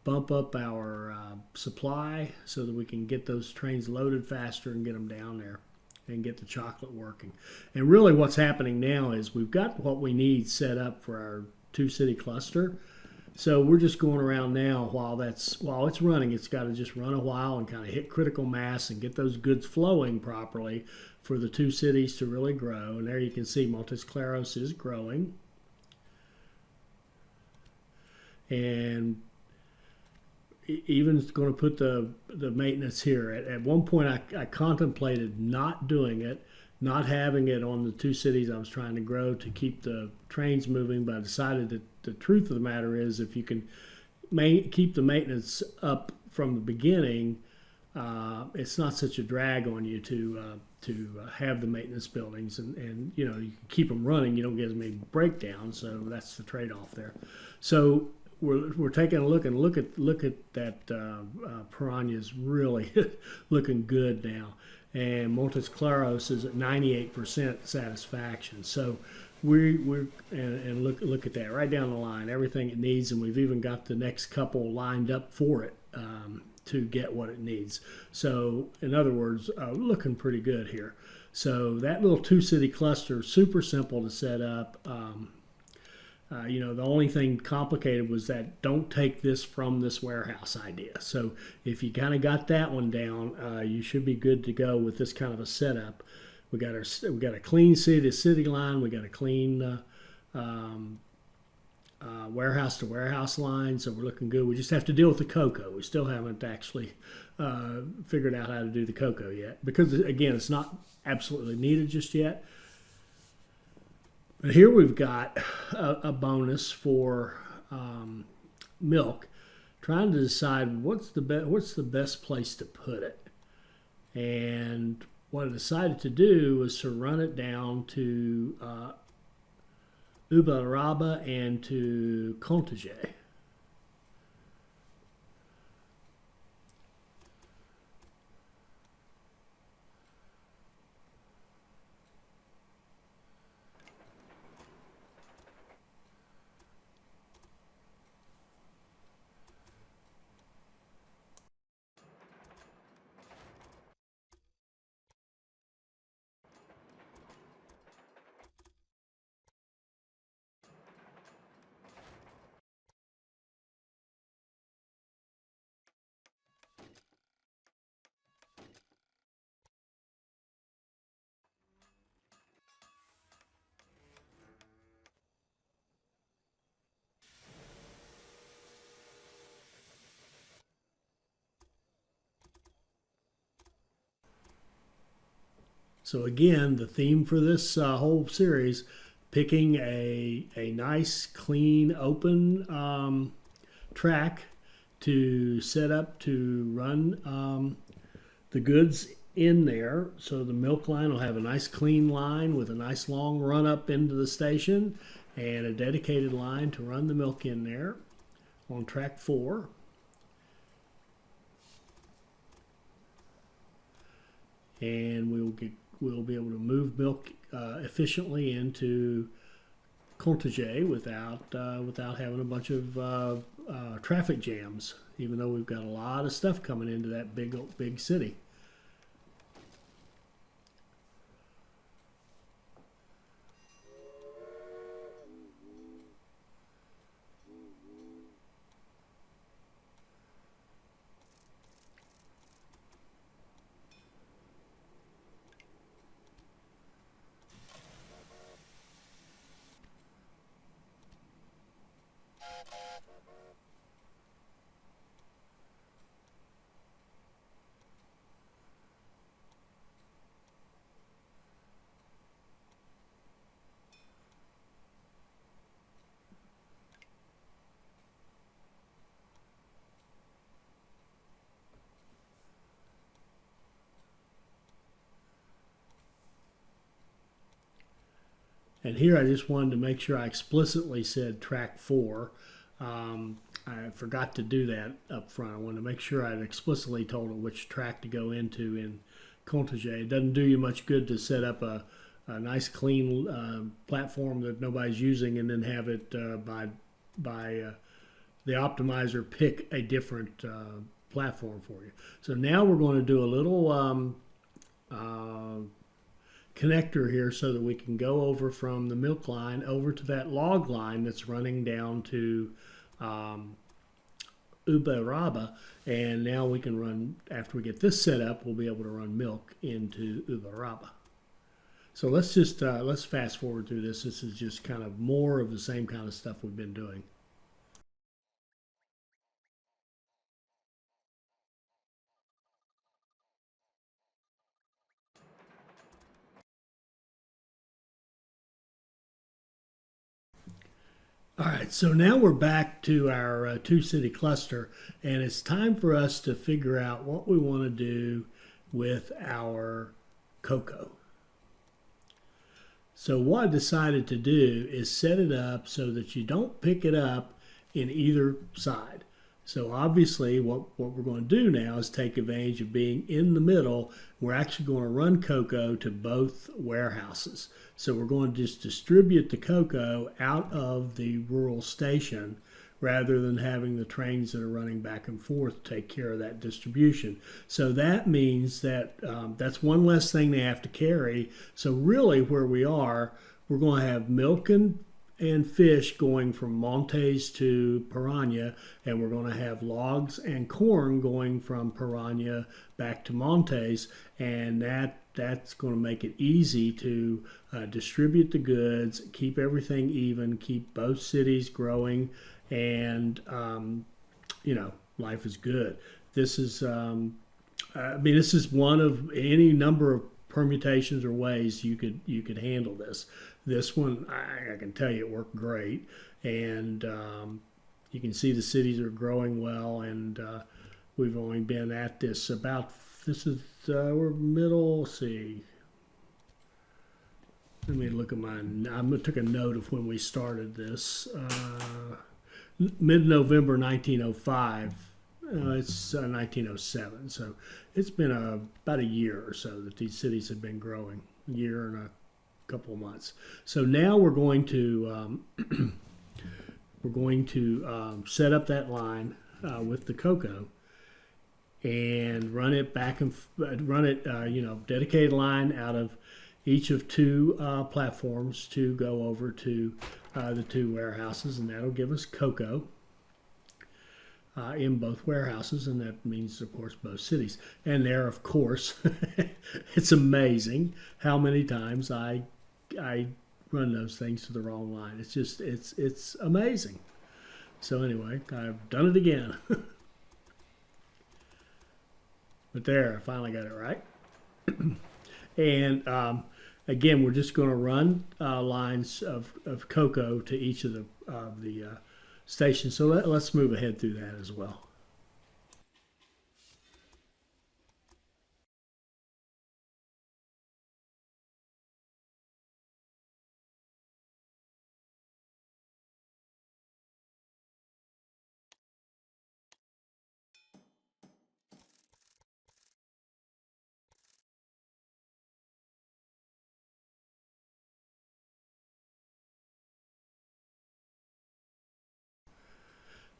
bump up our supply so that we can get those trains loaded faster and get them down there and get the chocolate working. And really what's happening now is we've got what we need set up for our two-city cluster. So we're just going around now while it's running. It's got to just run a while and kind of hit critical mass and get those goods flowing properly for the two cities to really grow. And there you can see Montes Claros is growing. And even going to put the maintenance here. At one point, I contemplated not doing it, not having it on the two cities I was trying to grow to keep the trains moving, but I decided that the truth of the matter is if you can keep the maintenance up from the beginning, it's not such a drag on you to have the maintenance buildings, and you know, you can keep them running. You don't get as many breakdowns, so that's the trade-off there. So we're taking a look at that Piranha's really looking good now, and Montes Claros is at 98% satisfaction. So we're and look at that right down the line, everything it needs, and we've even got the next couple lined up for it to get what it needs. So in other words, looking pretty good here. So that little two-city cluster, super simple to set up. You know, the only thing complicated was that don't take this from this warehouse idea. So if you kind of got that one down, you should be good to go with this kind of a setup. We got a clean city line. We got a clean warehouse to warehouse line. So we're looking good. We just have to deal with the cocoa. We still haven't actually figured out how to do the cocoa yet, because again, it's not absolutely needed just yet. But here we've got a bonus for milk, trying to decide what's the best place to put it. And what I decided to do was to run it down to Uberaba and to Contige. So again, the theme for this whole series, picking a nice, clean, open track to set up to run the goods in there. So the milk line will have a nice, clean line with a nice long run up into the station, and a dedicated line to run the milk in there on track 4. And we'll be able to move milk efficiently into Contige without having a bunch of traffic jams, even though we've got a lot of stuff coming into that big city. And here I just wanted to make sure I explicitly said track 4. I forgot to do that up front. I wanted to make sure I'd explicitly told it which track to go into in Contige. It doesn't do you much good to set up a nice clean platform that nobody's using and then have it by the optimizer pick a different platform for you. So now we're going to do a little connector here so that we can go over from the milk line over to that log line that's running down to Uberaba, and now we can run, after we get this set up, we'll be able to run milk into Uberaba. So let's just let's fast forward through this. This is just kind of more of the same kind of stuff we've been doing. All right, so now we're back to our two-city cluster, and it's time for us to figure out what we want to do with our cocoa. So what I decided to do is set it up so that you don't pick it up in either side. So obviously what we're going to do now is take advantage of being in the middle. We're actually going to run cocoa to both warehouses. So we're going to just distribute the cocoa out of the rural station rather than having the trains that are running back and forth take care of that distribution. So that means that that's one less thing they have to carry. So really where we are, we're going to have milk and fish going from Montes to Piranha, and we're going to have logs and corn going from Piranha back to Montes, and that's going to make it easy to distribute the goods, keep everything even, keep both cities growing, and life is good. This is this is one of any number of permutations or ways you could handle this. This one, I can tell you, it worked great, and you can see the cities are growing well, and we've only been at this we're middle. Let's see. Let me look at I took a note of when we started this. Mid-November 1905. It's 1907, so it's been about a year or so that these cities have been growing, a year and a couple of months. So now we're going to set up that line with the cocoa and run it back and dedicated line out of each of two platforms to go over to the two warehouses, and that'll give us cocoa in both warehouses, and that means, of course, both cities. And there, of course, it's amazing how many times I run those things to the wrong line. It's just it's amazing. So anyway, I've done it again. But there, I finally got it right. And again, we're just going to run lines of cocoa to each of the stations. So let's move ahead through that as well.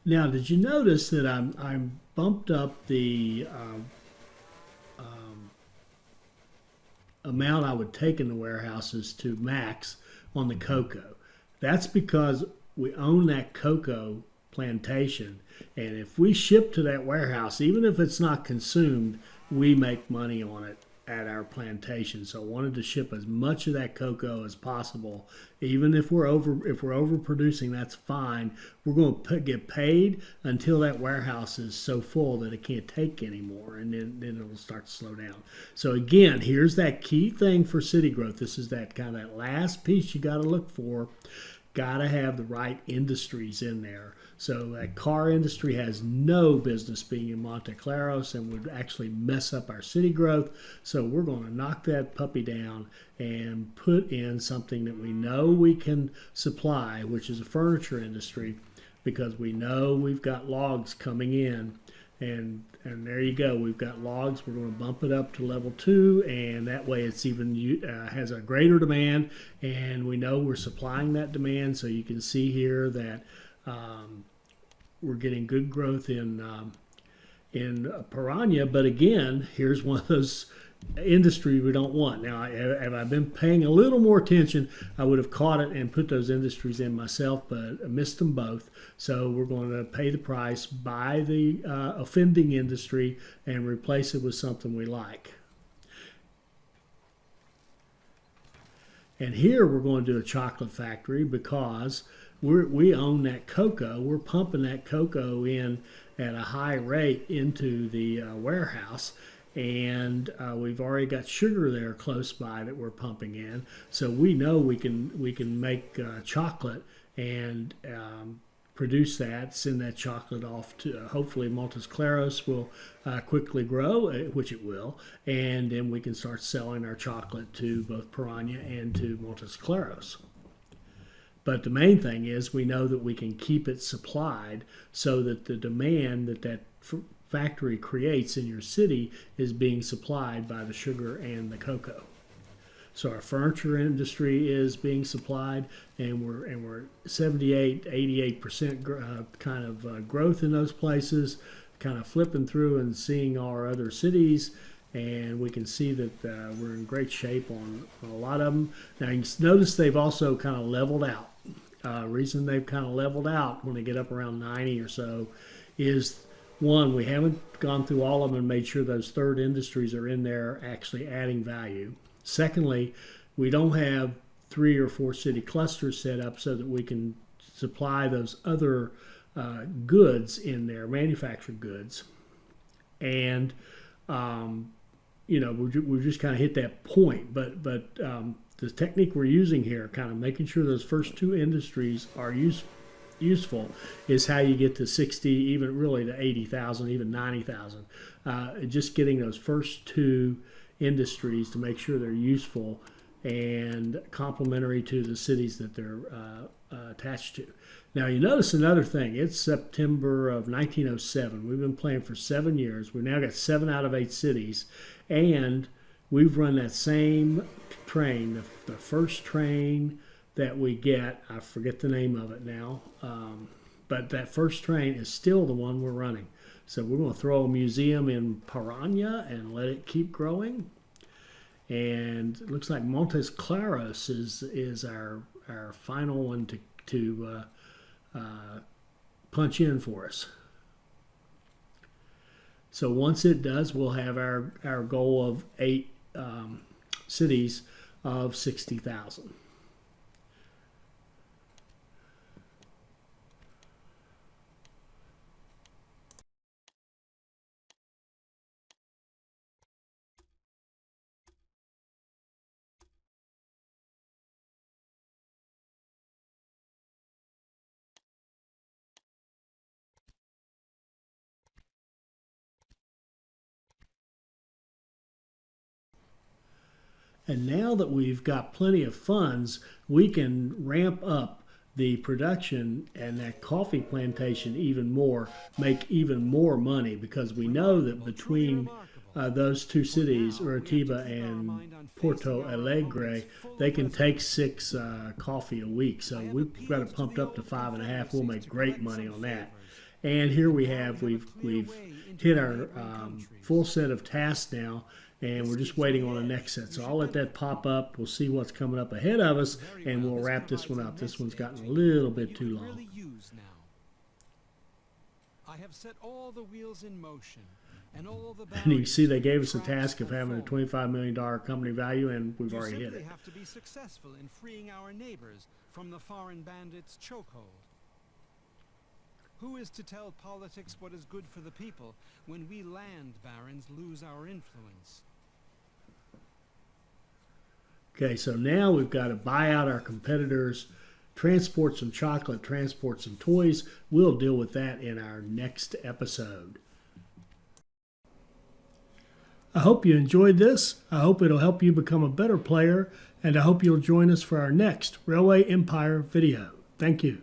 Now, did you notice that I'm bumped up the amount I would take in the warehouses to max on the cocoa? That's because we own that cocoa plantation, and if we ship to that warehouse, even if it's not consumed, we make money on it at our plantation. So I wanted to ship as much of that cocoa as possible. Even if we're overproducing, that's fine. We're going to get paid until that warehouse is so full that it can't take anymore, and then it'll start to slow down. So again, here's that key thing for city growth. This is that kind of that last piece you got to look for. Got to have the right industries in there. So that car industry has no business being in Monte Claros and would actually mess up our city growth. So we're going to knock that puppy down and put in something that we know we can supply, which is a furniture industry because we know we've got logs coming in. And there you go. We've got logs. We're going to bump it up to level 2, and that way it's even has a greater demand, and we know we're supplying that demand. So you can see here that we're getting good growth in piranha. But again, here's one of those industry we don't want. Now, if I've been paying a little more attention, I would have caught it and put those industries in myself, but I missed them both. So we're going to pay the price, buy the offending industry, and replace it with something we like. And here we're going to do a chocolate factory because we own that cocoa. We're pumping that cocoa in at a high rate into the warehouse. And we've already got sugar there close by that we're pumping in, so we know we can make chocolate and produce that, send that chocolate off to hopefully Montes Claros will quickly grow, which it will, and then we can start selling our chocolate to both Piranha and to Montes Claros. But the main thing is we know that we can keep it supplied so that the demand that factory creates in your city is being supplied by the sugar and the cocoa. So our furniture industry is being supplied, and we're 78-88% kind of growth in those places, kind of flipping through and seeing our other cities, and we can see that we're in great shape on a lot of them. Now you can notice they've also kind of leveled out. Reason they've kind of leveled out when they get up around 90 or so is, one, we haven't gone through all of them and made sure those third industries are in there actually adding value. Secondly, we don't have 3 or 4 city clusters set up so that we can supply those other goods in there, manufactured goods. And, we've just kind of hit that point. But the technique we're using here, kind of making sure those first 2 industries are useful, is how you get to 60, even really to 80,000, even 90,000. Just getting those first 2 industries to make sure they're useful and complementary to the cities that they're attached to. Now you notice another thing. It's September of 1907. We've been playing for 7 years. We've now got 7 out of 8 cities, and we've run that same train, the first train that we get. I forget the name of it now, but that first train is still the one we're running. So we're going to throw a museum in Piranha and let it keep growing. And it looks like Montes Claros is our final one to punch in for us. So once it does, we'll have our goal of 8 cities of 60,000. And now that we've got plenty of funds, we can ramp up the production and that coffee plantation even more, make even more money, because we know that between those 2 cities, Uritiba and Porto Alegre, they can take 6 coffee a week. So we've got it pumped up to 5.5. We'll make great money on that. And here we've hit our full set of tasks now, and we're just waiting on the next set. So I'll let that pop up. We'll see what's coming up ahead of us, and we'll wrap this one up. This one's gotten a little bit too long.
I have set all the wheels in motion, and all the
and you can see they gave us a task of having a $25 million company value, and we've already hit it.
You have to be successful in freeing our neighbors from the foreign bandits' chokehold. Who is to tell politics what is good for the people when we land barons lose our influence?
Okay, so now we've got to buy out our competitors, transport some chocolate, transport some toys. We'll deal with that in our next episode. I hope you enjoyed this. I hope it'll help you become a better player, and I hope you'll join us for our next Railway Empire video. Thank you.